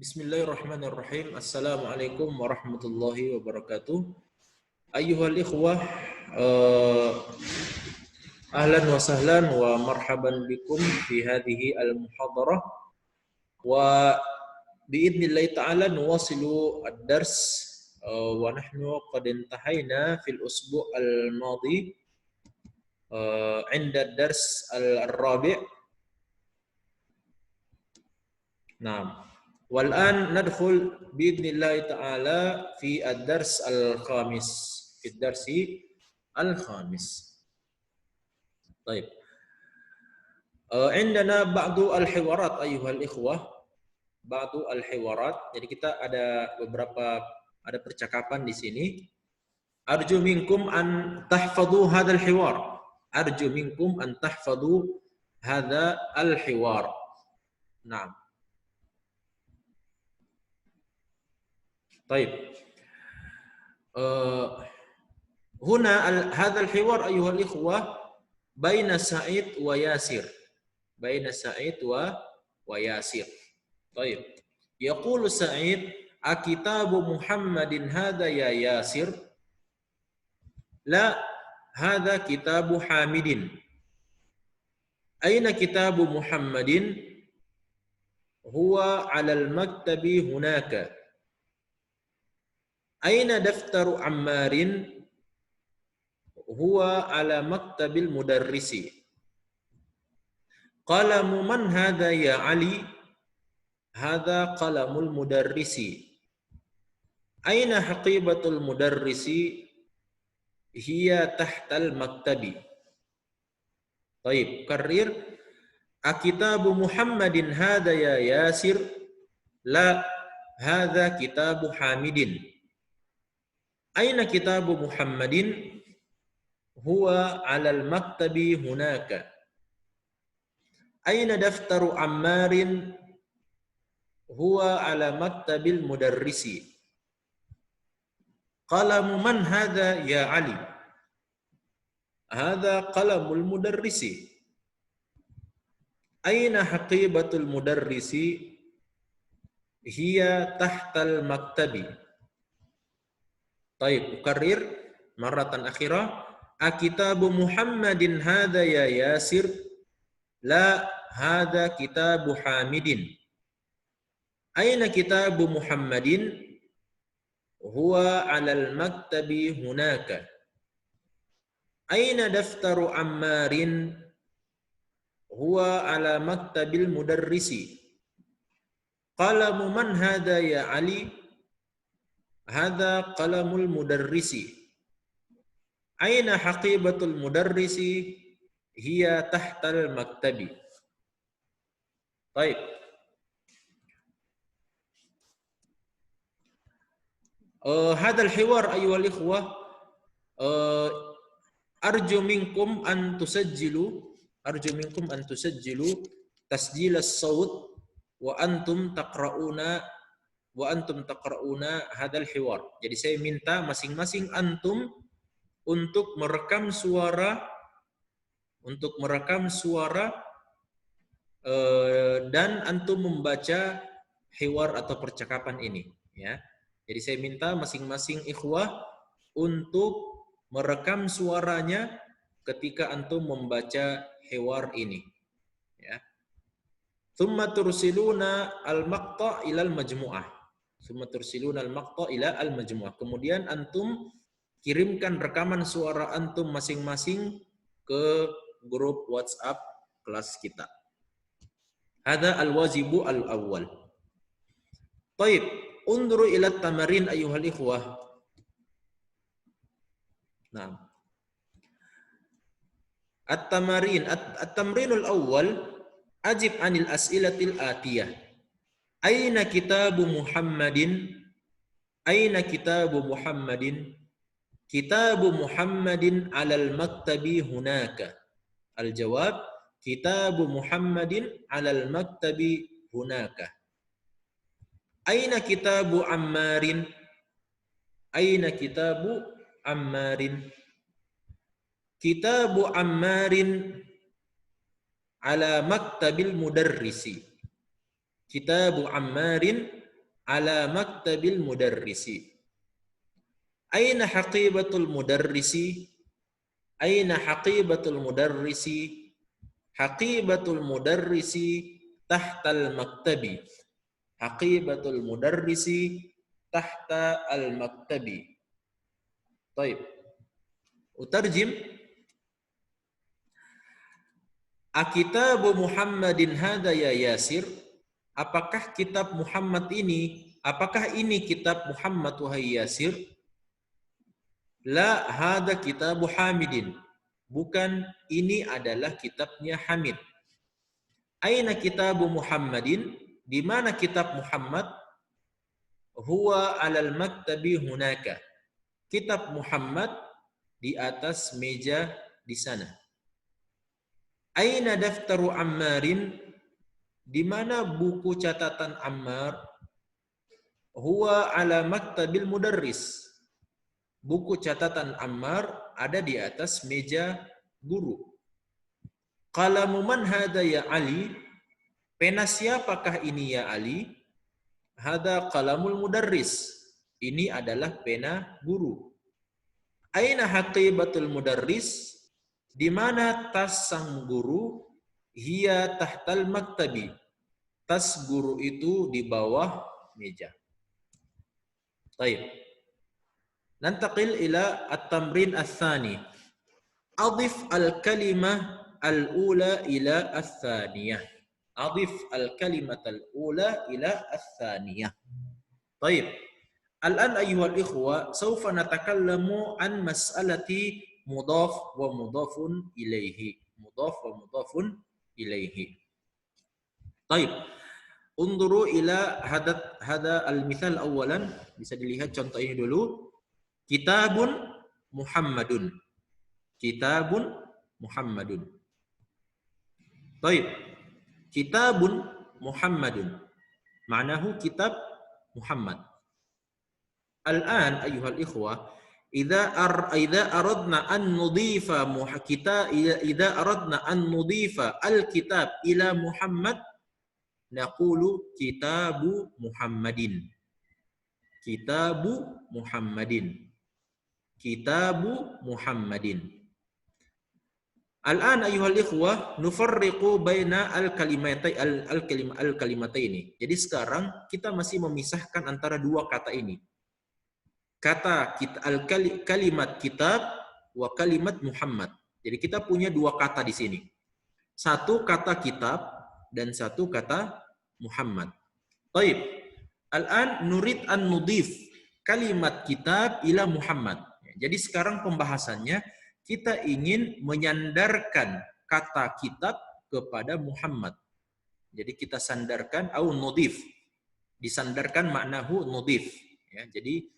Bismillahirrahmanirrahim. Assalamualaikum warahmatullahi wabarakatuh. Ayyuhal ikhwah, eh, ahlan wa sahlan wa marhaban bikum fi hadhihi al-muhadarah wa biidnillahi ta'ala nuwasilu ad-dars wa nahnu qad intahayna fil usbu' al-madi 'inda ad-dars al-rabi'. Naam. والآن ندخل بإذن الله تعالى في الدرس الخامس طيب عندنا بعض الحوارات أيها الإخوة بعض الحوارات. Jadi kita ada percakapan di sini. أرجو منكم أن تحفظوا هذا الحوار. أرجو منكم أن تحفظوا هذا الحوار. نعم. طيب هنا هذا الحوار أيها الإخوة بين سعيد وياسر وياسر. طيب يقول سعيد أكتاب محمد هذا يا ياسر؟ لا هذا كتاب حامد. أين كتاب محمد؟ هو على المكتب هناك. أين دفتر عمار؟ هو على مكتب المدرس. قلم من هذا يا علي؟ هذا قلم المدرس. أين حقيبة المدرس؟ هي تحت المكتب. طيب كرر. أكتاب محمد هذا يا ياسر؟ لا هذا كتاب حامد. أين كتاب محمد؟ هو على المكتب هناك. أين دفتر عمار؟ هو على مكتب المدرس. قلم من هذا يا علي؟ هذا قلم المدرس. أين حقيبة المدرس؟ هي تحت المكتب. طيب أكرر مرة أخيرة. أكتاب محمد هذا يا ياسر؟ لا هذا كتاب حامد. أين كتاب محمد؟ هو على المكتب هناك. أين دفتر عمار؟ هو على مكتب المدرس. قلم من هذا يا علي؟ هذا قلم المدرس. أين حقيبة المدرس؟ هي تحت المكتب. طيب هذا الحوار أيها الإخوة أرجو منكم أن تسجلوا تسجيل الصوت وأنتم تقرؤون هذا الحوار. Jadi saya minta masing-masing antum untuk merekam suara dan antum membaca hiwar atau percakapan ini, ya. Jadi saya minta masing-masing ikhwah untuk merekam suaranya ketika antum membaca hiwar ini, ya. Thumma tursiluna al-maqta' ila al-majmu'ah. Kemudian antum kirimkan rekaman suara antum masing-masing ke grup WhatsApp kelas kita. Hada al-wajibu al-awwal. Taib, unduru ila tamarin ayyuhal ikhwah. Nah. At-tamrinul awwal, ajib anil as'ilatil atiyah. Aina kitabu Muhammadin? Aina kitabu Muhammadin? Kitabu Muhammadin alal maktabi hunaka. Al-jawab, kitabu Muhammadin alal maktabi hunaka. Aina kitabu Ammarin? Aina kitabu Ammarin? Kitabu Ammarin ala maktabil mudarrisi. Kitabu Ammarin ala maktabil mudarrisi. Aina haqibatul mudarrisi? Aina haqibatul mudarrisi? Haqibatul mudarrisi tahtal maktabi. Haqibatul mudarrisi tahta al-maktabi. Baik. Utarjim. Akitabu Muhammadin hada ya Yasir? Apakah kitab Muhammad ini? Apakah ini kitab Muhammad wahai Yasir? La hada kitabu Hamidin. Bukan, ini adalah kitabnya Hamid. Aina kitabu Muhammadin? Di mana kitab Muhammad? Huwa alal maktabi hunaka. Kitab Muhammad di atas meja di sana. Aina daftaru Ammarin? Di mana buku catatan Ammar? Huwa ala maktabil mudarris. Buku catatan Ammar ada di atas meja guru. Qalamu man hada ya Ali? Pena siapakah ini ya Ali? Hada qalamul mudarris. Ini adalah pena guru. Aina haqibatul mudarris? Di mana tas sang guru? Hiya tahtal maktabi. Tas guru itu di bawah meja. Baik. Nantaqil ila at-tamrin ats-tsani. Adif al-kalimah al-ula ila ats-tsaniyah. Adif al-kalimat al-ula ila ats-tsaniyah. Baik. Al-an ayyuhal ikhwa, sawfa natakallamu an mas'alati mudhaf wa mudhafun ilaihi. Mudhaf wa mudhafun ilaihi. Baik. Unduru ila hada al-mithal awalan. Bisa dilihat contoh ini dulu. Kitabun Muhammadun. Kitabun Muhammadun. Baik. Kitabun Muhammadun. Ma'nahu kitab Muhammad. Al-an ayyuhal ikhwah, idza aradna an nudhifa al-kitab ila Muhammad, naqulu kitabu Muhammadin. Kitabu Muhammadin. Kitabu Muhammadin. Al-an ayyuhal ikhwah, nufarriqu baina al-kalimataini. Jadi sekarang kita masih memisahkan antara dua kata ini. Kata kalimat kitab wa kalimat Muhammad. Jadi kita punya dua kata di sini. Satu kata kitab dan satu kata Muhammad. Baik. Al-an nurid an nudif kalimat kitab ila Muhammad. Jadi sekarang pembahasannya kita ingin menyandarkan kata kitab kepada Muhammad. Jadi kita sandarkan au nudif. Disandarkan maknahu nudif. Ya, jadi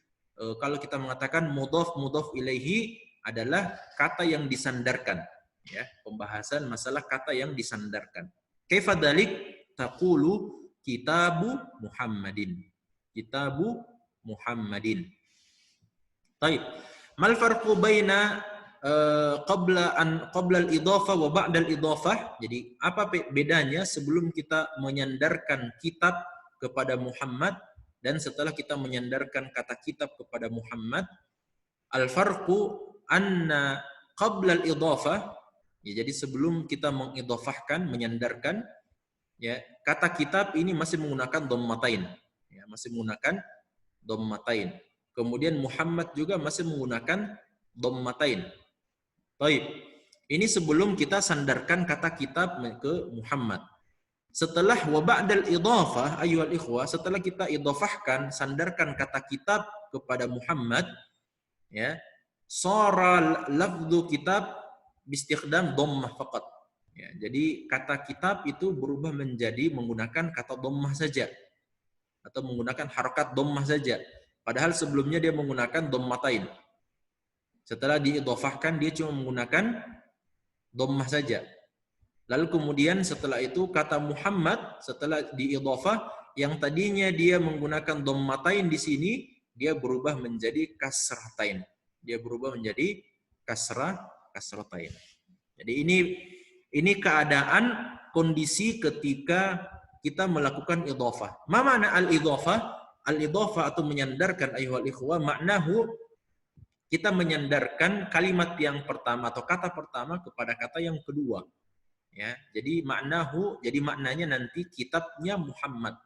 kalau kita mengatakan mudhaf ilaihi adalah kata yang disandarkan. Ya, pembahasan masalah kata yang disandarkan. Kaifa dzalik? Taqulu kitabu Muhammadin. Kitabu Muhammadin. Baik. Mal farqu baina qabla al-idhafah wa ba'da al-idhafah? Jadi apa bedanya sebelum kita menyandarkan kitab kepada Muhammad dan setelah kita menyandarkan kata kitab kepada Muhammad? Al-farqu anna qabla al-idhafah, ya, jadi sebelum kita mengidhafahkan, menyandarkan, ya, kata kitab ini masih menggunakan dhammatain, ya, masih menggunakan dhammatain. Kemudian Muhammad juga masih menggunakan dhammatain. Baik. Ini sebelum kita sandarkan kata kitab ke Muhammad. Setelah wa ba'dal idhafah ayyuhal ikhwah, setelah kita idhafahkan, sandarkan kata kitab kepada Muhammad, ya, shara lafdhu kitab bistikhdam dhammah faqat. Ya, jadi kata kitab itu berubah menjadi menggunakan kata dhammah saja atau menggunakan harakat dhammah saja. Padahal sebelumnya dia menggunakan dhammatain. Setelah diidhafahkan dia cuma menggunakan dhammah saja. Lalu kemudian setelah itu kata Muhammad setelah diidhafah yang tadinya dia menggunakan dhammatain di sini dia berubah menjadi kasratain. Dia berubah menjadi kasratain. Jadi ini keadaan kondisi ketika kita melakukan idhafah. Ma makna al-idhafah? al-idhafah atau menyandarkan ayyuhal ikhwah, maknahu kita menyandarkan kalimat yang pertama atau kata pertama kepada kata yang kedua. Ya, jadi maknanya nanti kitabnya Muhammad.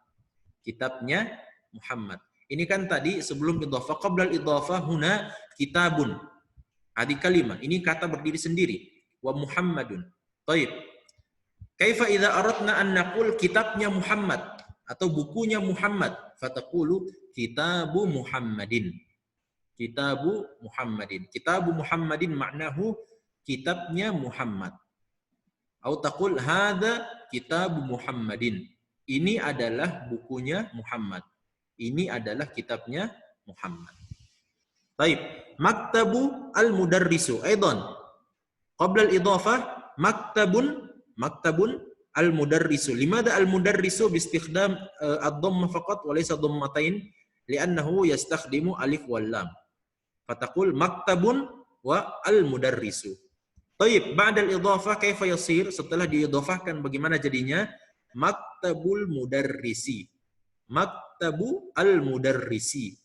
Kitabnya Muhammad. Ini kan tadi sebelum idhafah, qabla al-idhafah huna kitabun. Adi kalimat. Ini kata berdiri sendiri. Wa Muhammadun. Taib. Kaifa idza aradna an naqul kitabnya Muhammad atau bukunya Muhammad, fataqulu kitabu Muhammadin. Kitabu Muhammadin. Kitabu Muhammadin maknahu kitabnya Muhammad. Atau taqul hadza kitabu Muhammadin. Ini adalah bukunya Muhammad. Ini adalah kitabnya Muhammad. Baik, maktabu al-mudarrisu aidan. Qabla al-idhafah maktabun al-mudarrisu. Limada al-mudarrisu bi istikhdam ad-dhamma faqat wa laysa dhammatain? Li'annahu yastakhdimu alif wal lam. Fataqul maktabun wa al-mudarrisu. Baik, ba'da al-idhafah kaifa yasir? Setelah diidhafahkan bagaimana jadinya? Maktabul mudarrisi. Maktabu al-mudarrisi.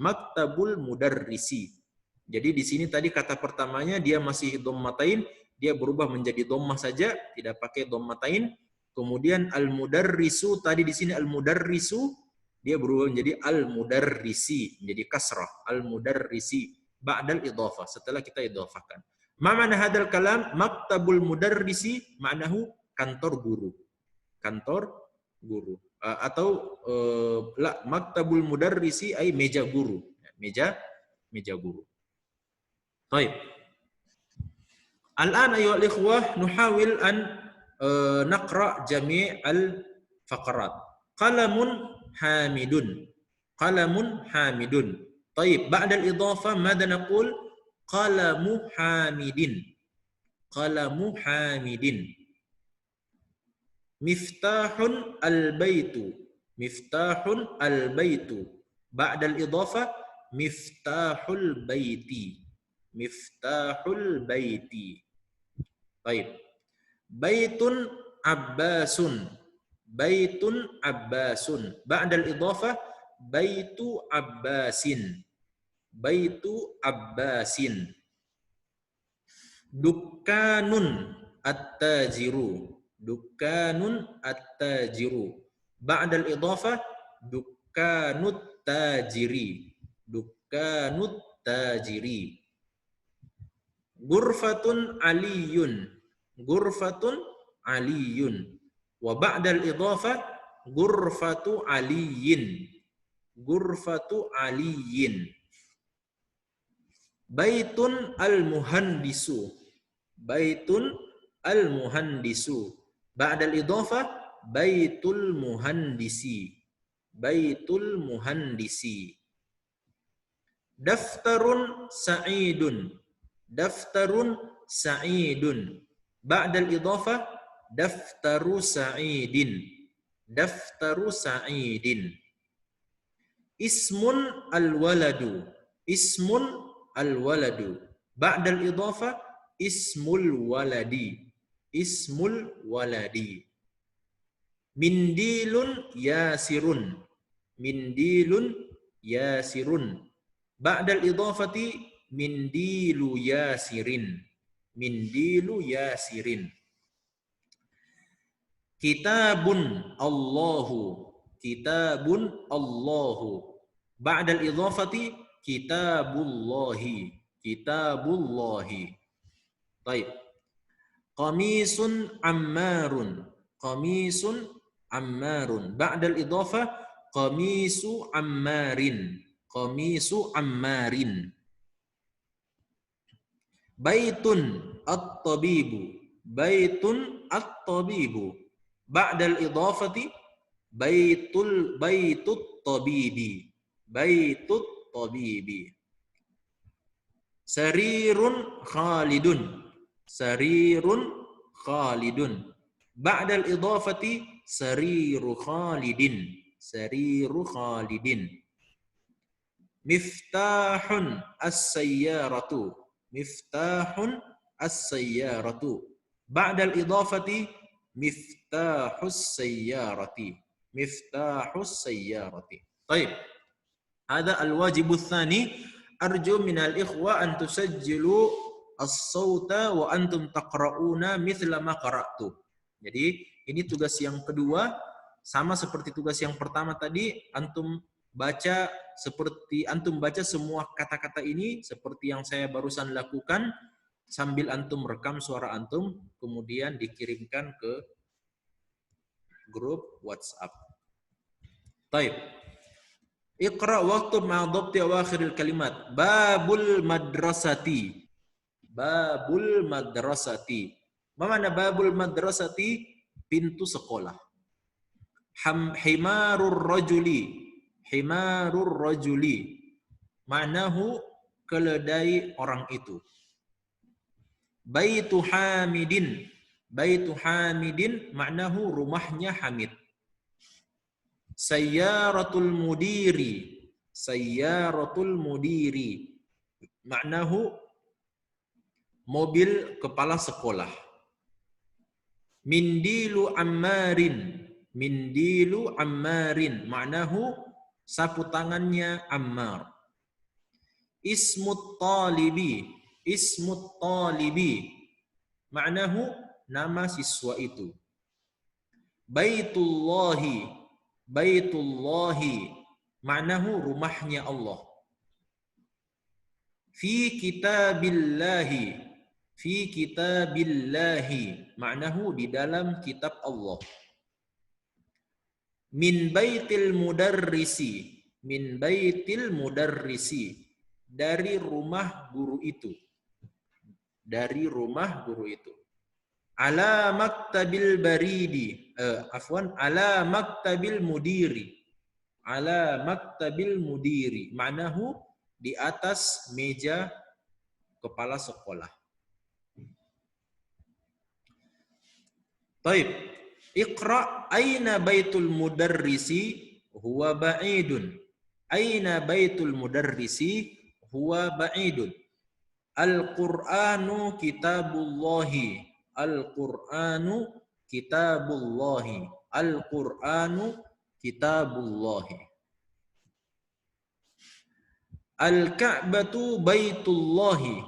Maktabul mudarrisi. Jadi di sini tadi kata pertamanya dia masih dhammatain, dia berubah menjadi dhammah saja, tidak pakai dhammatain. Kemudian al-mudarrisu tadi di sini al-mudarrisu dia berubah menjadi al-mudarrisi, menjadi kasrah, al-mudarrisi ba'dal idhafah, setelah kita idhafahkan. Ma ma'na hadzal kalam? Maktabul mudarrisi ma'nahu kantor guru. Kantor guru. Atau maktabul mudarrisi ay meja guru. Meja guru. Baik. Al-an ayyuhal ikhwah nuhawil an naqra jami' al-faqarat. Qalamun hamidun. Qalamun hamidun. Baik, ba'da al-idhafah madza naqul? Qalamu hamidin. Qalamu hamidin. Miftahun al-baitu. Miftahun al-baitu. Ba'dal idhafah miftahul baiti. Miftahul baiti. Baik. Baitun abbasun. Baitun abbasun. Ba'dal idhafah baitu abbasin. Baitu abbasin. Dukkanun at-tajiru. Dukkanun at-tajiru. Ba'dal idhafah dukkanut tajiri. Dukkanut tajiri. Gurfatun aliyun. Gurfatun aliyun. Wa ba'dal idhafah gurfatu aliyin. Gurfatu aliyin. Baitun al-muhandisu. Baitun al-muhandisu. Ba'dal idhafah baitul muhandisi. Baitul muhandisi. Daftarun sa'idun. Daftarun sa'idun. Ba'dal idhafah daftaru sa'idin. Daftaru sa'idin. Ismun al-waladu. Ismun al-waladu. Ba'dal idhafah ismul waladi. Ismul waladi. Mindilun yasirun. Mindilun yasirun. Ba'dal idhafati mindilu yasirin. Mindilu yasirin. Kitabun Allahu. Kitabun Allahu. Ba'dal idhafati kitabullahi. Kitabullahi. Baik. Qamisun ammarun. Qamisun ammarun. Ba'dal idhafah qamisu ammarin. Qamisu ammarin. Baitun at-tabibu. Baitun at-tabibu. Ba'dal idhafati baitut tabibi. Baitut tabibi. Sarirun khalidun. Sarirun khalidun. Ba'dal idhafati sariru khalidin. Sariru khalidin. Miftahun as-sayyaratu. Miftahun as-sayyaratu. Ba'dal idhafati miftahus sayyarati. Miftahus sayyarati. Baik. Ada al-wajibu tsani arju minal ikhwa an tusajjilu as-sauta wa antum taqra'una mithla ma qara'tu. Jadi ini tugas yang kedua, sama seperti tugas yang pertama tadi, antum baca semua kata-kata ini seperti yang saya barusan lakukan sambil antum rekam suara antum kemudian dikirimkan ke grup WhatsApp. Baik. Iqra waktu ma'adhabti awakhiril kalimat. Babul madrasati. Babul madrasati. Apa makna babul madrasati? Pintu sekolah. Himarur rajuli. Himarur rajuli. Ma'nahu keledai orang itu. Baitu Hamidin. Baitu Hamidin ma'nahu rumahnya Hamid. Sayyaratul mudiri. Sayyaratul mudiri. Maknahu mobil kepala sekolah. Mindilu ammarin. Mindilu ammarin. Maknahu sapu tangannya Ammar. Ismut talibi. Ismut talibi. Maknahu nama siswa itu. Baitullahi. Baitullahi, maknahu rumahnya Allah. Fi kitabillahi, fi kitabillahi, maknahu di dalam kitab Allah. Min baitil mudarrisi, min baitil mudarrisi, dari rumah guru itu. Dari rumah guru itu. Ala maktabil baridi, ala maktabil mudiri. Ala maktabil mudiri. Ma'nahu di atas meja kepala sekolah. Baik. Iqra aina baitul mudarrisi huwa ba'idun. Aina baitul mudarrisi huwa ba'idun. Al-Qur'anu kitabullahi. Al-Qur'anu kitabullahi. Al-Qur'anu kitabullahi. Al-Ka'batu baitullahi.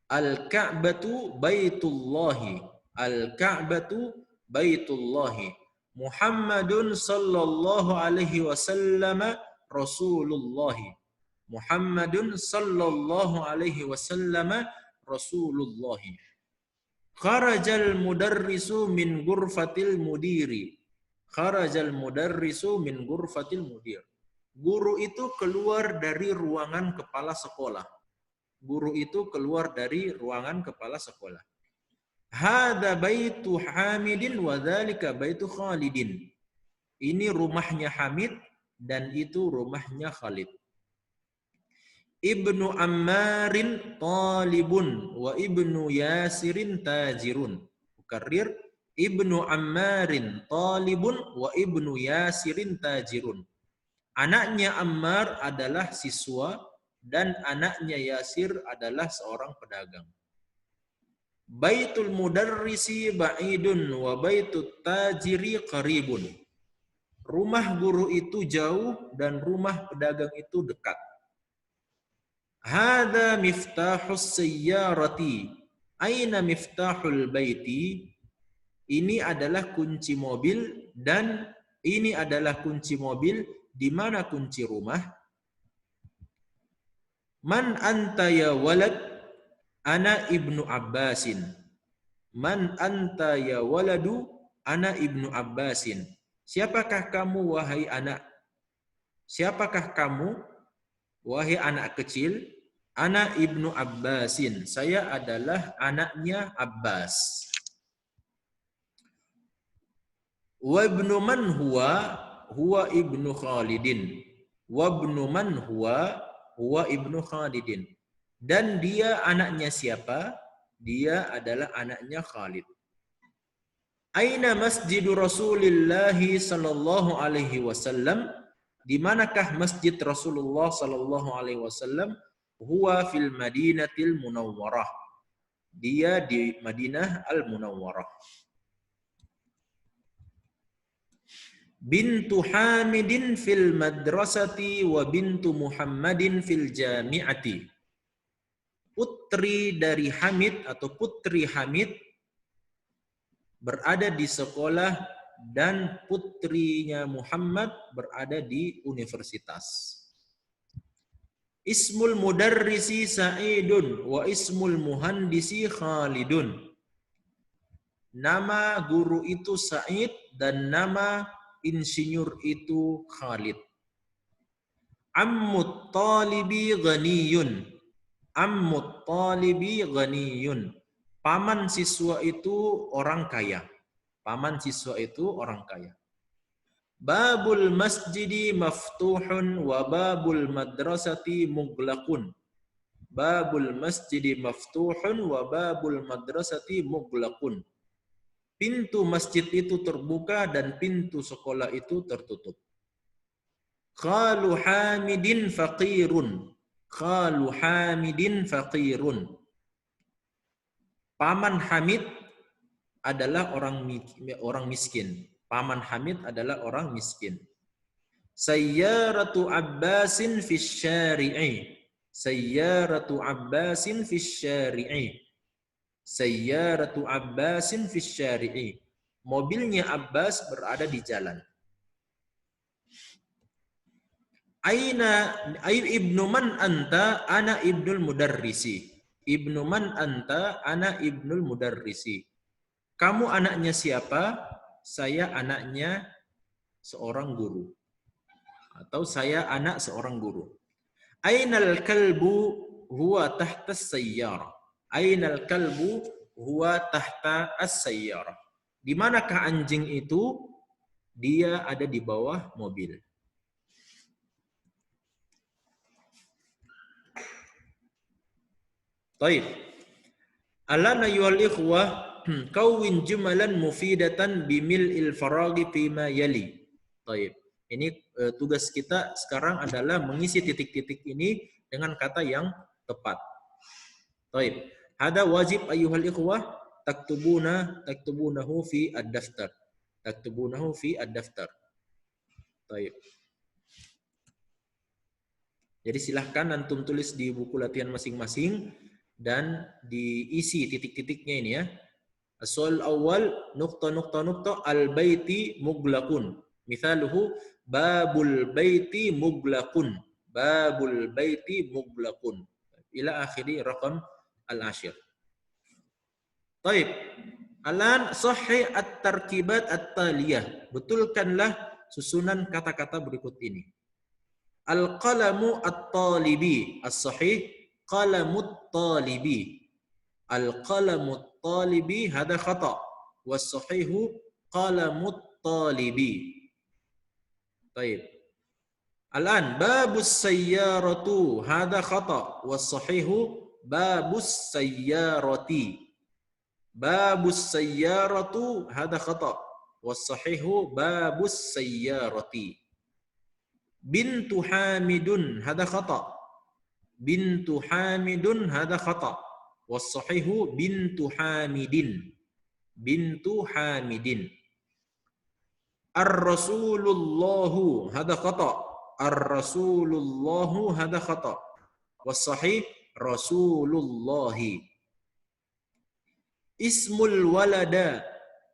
Al-Ka'batu baitullahi. Al-Ka'batu baitullahi. Muhammadun sallallahu alaihi wasallam Rasulullahi. Muhammadun sallallahu alaihi wasallam Rasulullahi. Kharajal mudarrisu min ghurfatil mudiri. Kharajal mudarrisu min ghurfatil mudir. Guru itu keluar dari ruangan kepala sekolah. Guru itu keluar dari ruangan kepala sekolah. Hada baitu Hamidin wa dzalika baitu Khalidin. Ini rumahnya Hamid dan itu rumahnya Khalid. Ibnu Ammarin talibun wa ibnu Yasirin tajirun. Ukarrir, Ibnu Ammarin talibun wa ibnu Yasirin tajirun. Anaknya Ammar adalah siswa dan anaknya Yasir adalah seorang pedagang. Baitul mudarrisi ba'idun wa baitut tajiri qaribun. Rumah guru itu jauh dan rumah pedagang itu dekat. Hada miftahus sayyarati. Aina miftahul baiti? Ini adalah kunci mobil dan ini adalah kunci mobil. Di mana kunci rumah? Man anta ya walad? Ana ibnu Abbasin. Man anta ya waladu? Ana ibnu Abbasin. Siapakah kamu wahai anak? Siapakah kamu wahai anak kecil? Ana ibnu Abbasin. Saya adalah anaknya Abbas. Wa ibnu man huwa? Huwa ibnu Khalidin. Wa ibnu man huwa? Huwa ibnu Khalidin. Dan dia anaknya siapa? Dia adalah anaknya Khalid. Aina masjidu Rasulillah sallallahu alaihi wasallam? Di manakah masjid Rasulullah sallallahu alaihi wasallam? Huwa fil Madinatil Munawwarah. Dia di Madinah Al-Munawwarah. bintu Hamidin fil madrasati wa bintu Muhammadin fil jami'ati. Putri dari Hamid atau putri Hamid berada di sekolah dan putrinya Muhammad berada di universitas. Ismul mudarrisi Sa'idun wa ismul muhandisi Khalidun. Nama guru itu Sa'id dan nama insinyur itu Khalid. Ammut talibi ghaniyun. Ammut talibi ghaniyun. Paman siswa itu orang kaya. Paman siswa itu orang kaya. Babul masjidi maftuhun wa babul madrasati mughlaqun. Babul masjidi maftuhun wa babul madrasati mughlaqun. Pintu masjid itu terbuka dan pintu sekolah itu tertutup. Qalu Hamidin faqirun. Qalu Hamidin faqirun. Paman Hamid adalah orang miskin. Paman Hamid adalah orang miskin. Sayyaratu Abbasin fis syari'i. Sayyaratu Abbasin fis syari'i. Sayyaratu Abbasin fis syari'i. Mobilnya Abbas berada di jalan. Aina ibnu man anta? Ana ibnul mudarrisi. Ibnu man anta? Ana ibnul mudarrisi. Kamu anaknya siapa? Saya anaknya seorang guru. Atau saya anak seorang guru. Ainal kalbu huwa tahta as-sayyarah. Ainal kalbu huwa tahta as-sayyarah. Di manakah anjing itu? Dia ada di bawah mobil. Baik. Alana yuhal ikhwah kawin jumalan mufidatan bimil'il faragi fima yali. Baik. Ini tugas kita sekarang adalah mengisi titik-titik ini dengan kata yang tepat. Baik. Hada wajib ayyuhal ikhwah taktubunahu fi ad-daftar. Taktubunahu fi ad-daftar. Baik. Jadi silahkan antum tulis di buku latihan masing-masing dan diisi titik-titiknya ini ya. As-soal awal nukta al-baiti muglaqun. Mithaluhu babul baiti muglaqun. Babul baiti muglaqun. Ila akhiri raqam al-ashir. Taib. Alan sahih at-tarkibat at-taliyah. Betulkanlah susunan kata-kata berikut ini. Al-qalamu at-talibi. As-sahih qalamut talibi. Al-qalamut talibi hada khata. Was-sahihu qalamut talibi. Baik. Al-an babus sayyaratu hada khata. Was-sahihu babus sayyarati. Babus sayyaratu hada khata. Was-sahihu babus sayyarati. Bintu Hamidun hada khata. Bintu Hamidun hada khata. Was-sahihu bintu Hamidin. Bintu Hamidin. Ar-Rasulullahu hada khata. Ar-Rasulullahu hada khata. Was-sahih Rasulullahi. Ismul walada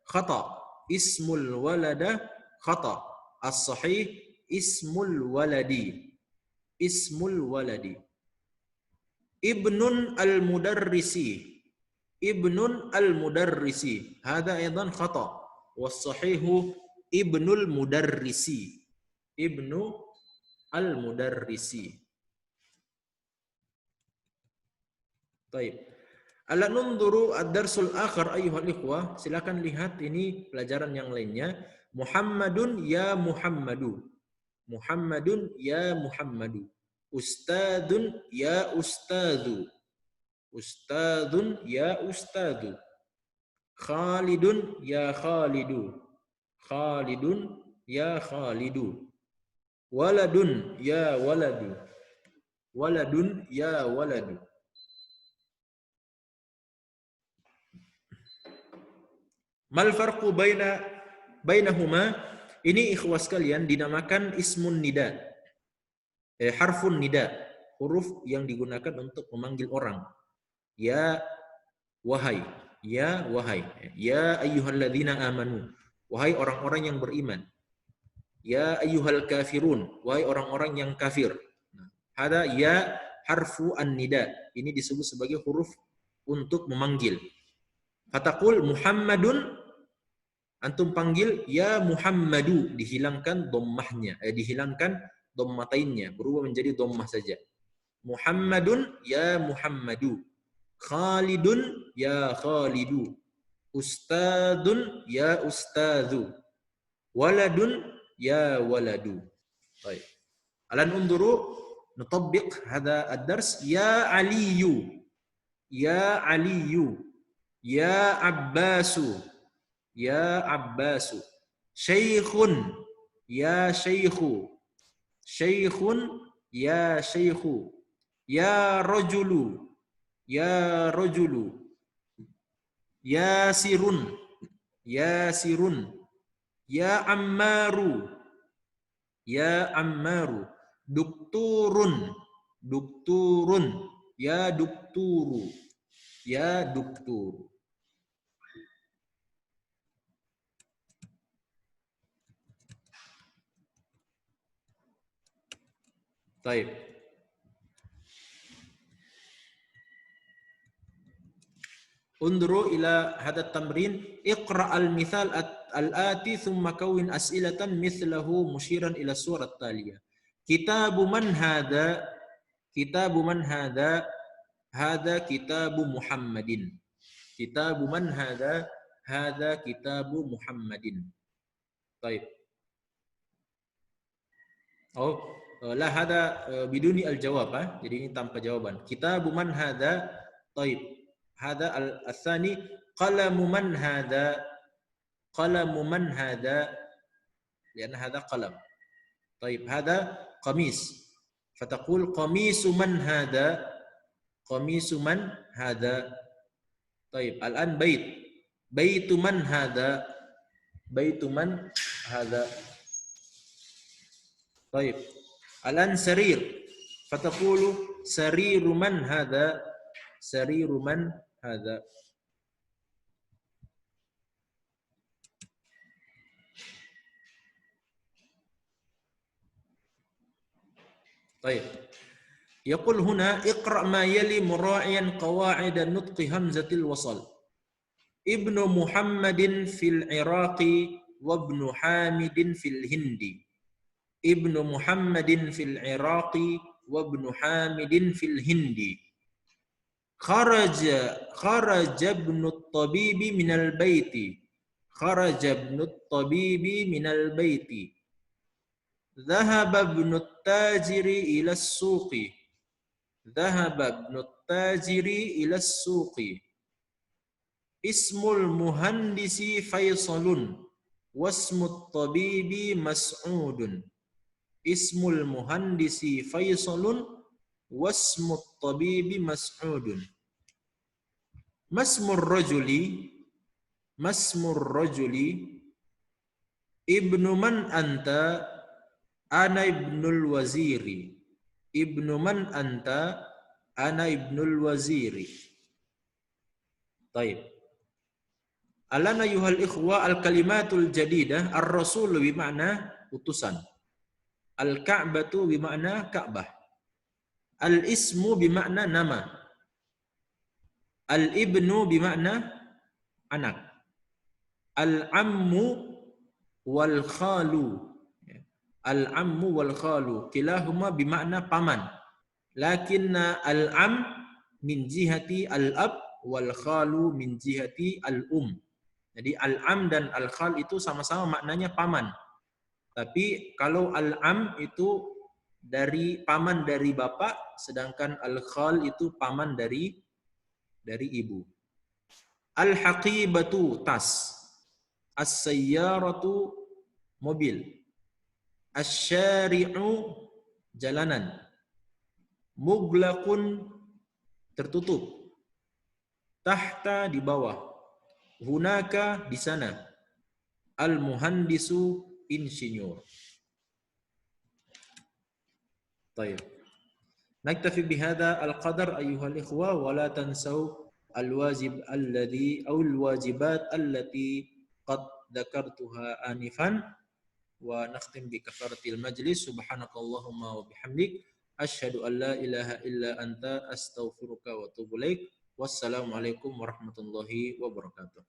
khata. Ismul walada khata. As-sahih ismul waladi. Ismul waladi. Ibnun al-mudarrisi. Ibnun al-mudarrisi. Hada aidan khata. Was-sahihu ibnul mudarrisi. Ibnu al-mudarrisi. Baik. Ala nunduru ad-darsul akhar ayyuhal ikhwah. Silakan lihat ini pelajaran yang lainnya. Muhammadun ya Muhammadu. Muhammadun ya Muhammadu. Ustadun ya Ustadu. Ustadun ya Ustadu. Khalidun ya Khalidu. Khalidun ya Khalidu. Waladun ya waladu. Waladun ya waladu. Mal farqu bainahuma? ini ikhwas sekalian dinamakan ismun nida. Harfun nida, huruf yang digunakan untuk memanggil orang. Ya wahai, ya wahai, ya ayyuhalladzina amanu, wahai orang-orang yang beriman. Ya ayyuhal kafirun, wahai orang-orang yang kafir. Hada ya harfu an-nida. Ini disebut sebagai huruf untuk memanggil. Fataqul Muhammadun, antum panggil ya Muhammadu, dihilangkan dhammahnya, dihilangkan dhammatainnya, berubah menjadi dhammah saja. Muhammadun ya Muhammadu. Khalidun ya Khalidu. Ustadun ya Ustadzu. Waladun ya waladu. Baik. Alan unduru nutabbiq hada ad-dars. Ya Aliyu. Ya Aliyu. Ya Abbasu. Ya Abbasu. Syekhun. Ya Syekhu. Syekhun. Ya Syekhu. Ya Rajulu. Ya Rajulu. Yasirun. Yasirun. Ya Ammaru. Ya Ammaru. Dukturun. Dukturun. Ya Dukturu. Ya Dukturu. Baik. Unduru ila hadha tamrin, iqra al-mithal al-ati thumma kawin as'ilatan mithlahu musyiran ila surat taliyah. Kitabu man hadha? Kitabu man hadha? Hadha kitabu Muhammadin. Kitabu man hadha? Hadha kitabu Muhammadin. Baik. Oh, la hada biduni al-jawab, jadi ini tanpa jawaban. Kitabu man hadha? Baik. Hada al-tsani qalamu man hada? Qalamu man hada? Lian hada qalam. Baik, hada qamis. Fataqul qamisu man hada? Qamisu man hada? Baik, al-an bait. Baitu man hada? Baitu man hada? Baik. Al-an sarir. Fataqulu sariru man hada? Sariru man hada? طيب يقول هنا اقرأ ما يلي مراعيا قواعد نطق همزة الوصل. ابن محمد في العراق وابن حامد في الهند. ابن محمد في العراق وابن حامد في الهند. خرج ابن الطبيب من البيت. خرج ابن الطبيب من البيت. ذهب ابن التاجر إلى السوق. ذهب ابن التاجر إلى السوق. اسم المهندس فيصل واسم الطبيب مسعود. اسم المهندس فيصل واسم الطبيب مسعود. ما اسم الرجل؟ ما اسم الرجل؟ ابن من أنت؟ Ana ibnul waziri. Ibnu man anta? Ana ibnul waziri. Taib. Alana yuhal ikhwa al-kalimatul jadidah. Ar-rasul bima'na utusan. Al-ka'batu bima'na ka'bah. Al-ismu bima'na nama. Al-ibnu bima'na anak. Al-ammu wal-khalu. Al-ammu wal khalu kilahuma bimakna paman. Lakinna al-am min jihati al-ab wal khalu min jihati al-um. Jadi al-am dan al-khal itu sama-sama maknanya paman. Tapi kalau al-am itu dari paman dari bapak, sedangkan al-khal itu paman dari ibu. Al-haqibatu tas. As-sayyaratu mobil. Asy-syari'u jalanan. Muglaqun tertutup. Tahta di bawah. Hunaka di sana. Al-muhandisu insinyur. طيب نكتفي بهذا القدر أيها الإخوة ولا تنسوا الواجبات التي قد ذكرتها آنفا ونختم بكفارة المجلس سبحانك اللهم وبحمدك أشهد أن لا إله إلا أنت أستغفرك وأتوب إليك والسلام عليكم ورحمة الله وبركاته.